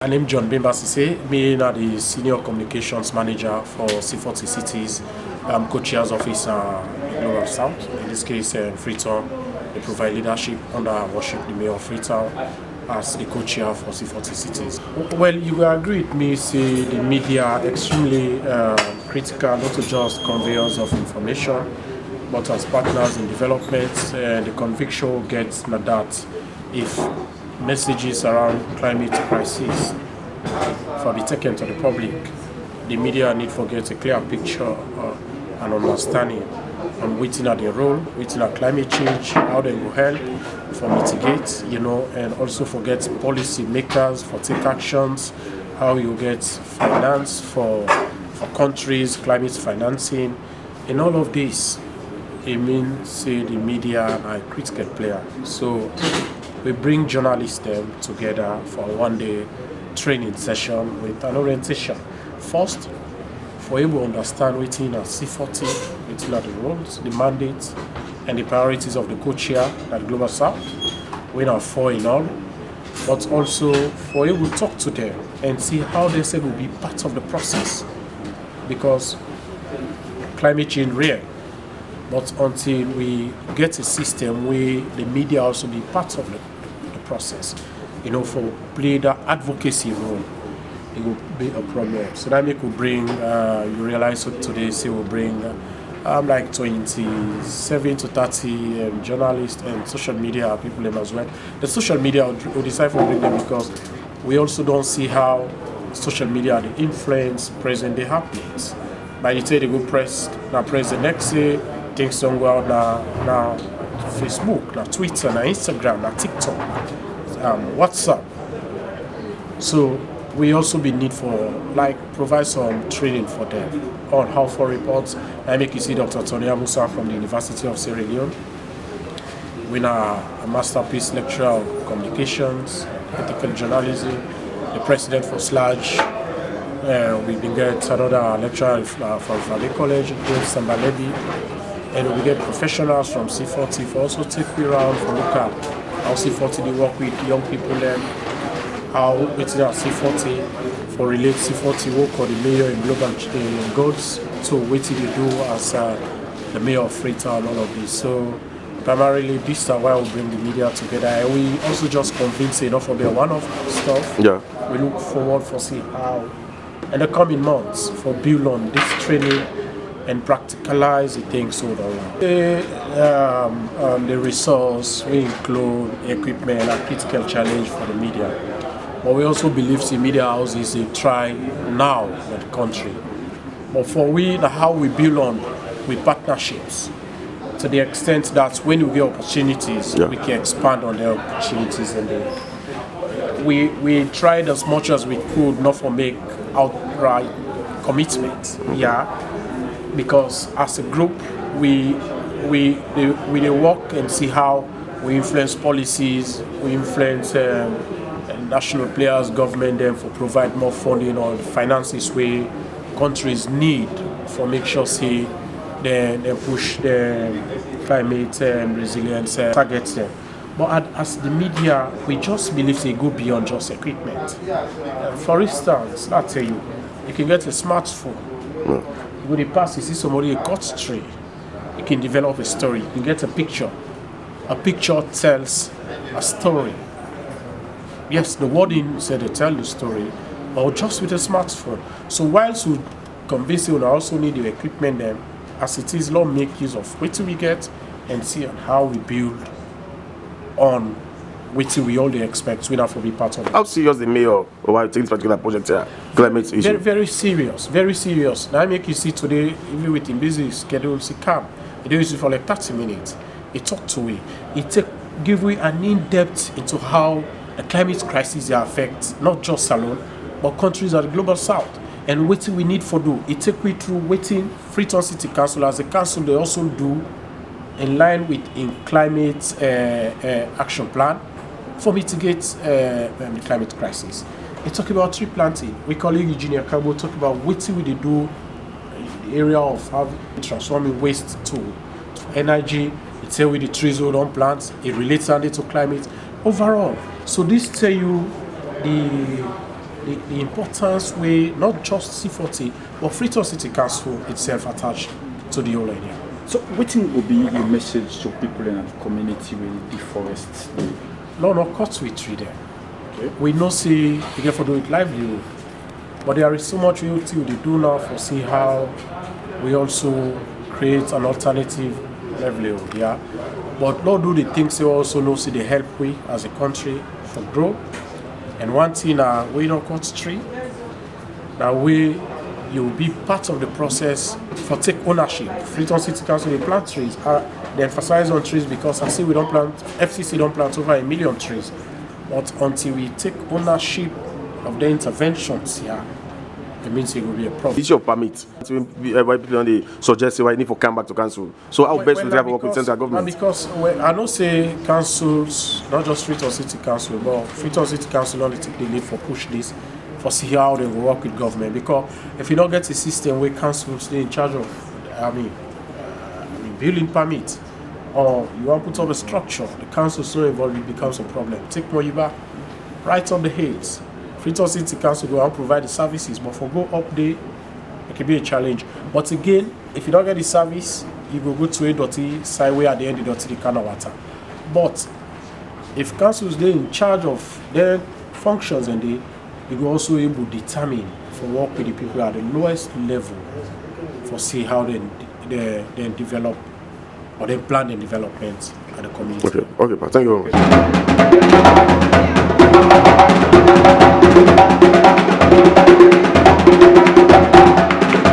My name is John Bimba Sise. Me na the Senior Communications Manager for C40 Cities Co-Chair's Office Global South. In this case, Freetown. They provide leadership under our worship the Mayor of Freetown as the co-chair for C40 Cities. Well, you will agree with me, say the media are extremely critical, not to just conveyors of information, but as partners in development. The conviction gets that if messages around climate crisis for be taken to the public, the media need to get a clear picture and understanding on what's in their role, what's in climate change, how they will help for mitigate, and also for get policy makers for take actions, how you get finance for countries, climate financing, and all of this. It means say the media are a critical player. So we bring journalists them together for a one-day training session with an orientation. First, for able to understand within a C40, within the roles, the mandates, and the priorities of the co-chair at Global South. We are four in all, but also for able to talk to them and see how they say will be part of the process, because climate change real. But until we get a system where the media also be part of the process, for play that advocacy role, it will be a problem. So that make we bring, you realize today, say we'll bring like 27 to 30 journalists and social media people in as well. The social media will decide for bring them because we also don't see how social media the influence present day happenings. By the time they go press the next day, things don't go out now Facebook, now Twitter, now Instagram, now TikTok, WhatsApp. So we also be need for provide some training for them on how for reports. I make you see Dr. Tony Amusa from the University of Sierra Leone. We are a masterpiece lecturer of communications, ethical journalism, the president for SLAJ. We've been get another lecturer from Valley College, James Sambalebi. And we get professionals from C40 for also take me around for look at how C40 they work with young people then, how it's our C40 for relate C40 work or the mayor in global goals. So what did you do as the mayor of Freetown, all of this. So primarily this is why we bring the media together. And we also just convince enough of the one-off stuff. Yeah. We look forward for see how in the coming months for build on this training and practicalize the things so on. The resource we include equipment and critical challenge for the media. But we also believe the media houses they try now in the country. But for we how we build on with partnerships to the extent that when we get opportunities, we can expand on the opportunities and we tried as much as we could not for make outright commitment. Because as a group, we work and see how we influence policies, we influence national players, government them for provide more funding or finances where countries need for make sure see they push the climate resilience targets them. But as the media, we just believe they go beyond just equipment. For instance, I'll tell you, you can get a smartphone. When you pass, you see somebody a cut tree. You can develop a story. You can get a picture. A picture tells a story. Yes, the wording said they tell the story, but just with a smartphone. So whilst we convince you, we also need the equipment then, as it is, Lord make use of what we get and see how we build on which we all expect we have to be part of it. How serious the mayor or why take this particular project here? Climate issue. Very, very serious, very serious. Now I make you see today, even with him busy schedule, he come. He do it for like 30 minutes. He talk to me. He give me an in-depth into how the climate crisis affects not just Salon, but countries at the global south. And what we need for do. He take me through waiting Freetown City Council as a council they also do in line with in climate action plan for mitigate the climate crisis. They talk about tree planting. We call it Eugenia Cabo talk about what we do in the area of transforming waste to energy. It tell with the trees we don't plant. It relates only to climate overall. So this tell you the importance we not just C40 but Freetown City Council itself attached to the whole idea. So what will be your message to people in the community with deforest? No cut we tree there. Okay. We know see you get for do it livelihood. But there is so much we do now for see how we also create an alternative livelihood, yeah. But not do the things we also know see the help we as a country for grow. And one thing we don't cut tree. That way you will be part of the process for take ownership. Freetown City Council they plant trees. They emphasize on trees because I see we don't plant FCC don't plant over 1 million trees. But until we take ownership of the interventions here, it means it will be a problem. It's your permit. Why people only suggest why you need to come back to council. So how best we have to work with central government? Because I don't say councils, not just Freetown City Council, but Freetown City Council only take the lead for push this, for see how they will work with government. Because if you don't get a system where councils stay in charge of, building permit, or you want to put up a structure, the council so involved, it becomes a problem. Take Moyiba, right on the hills. Freetown City Council go and provide the services, but for go up there, it can be a challenge. But again, if you don't get the service, you go to a dirty sideway at the end of the can of water. But if councils they in charge of their functions and they go also able to determine for work with the people at the lowest level for see how they develop or they plan the development at the community. Okay, thank you very much.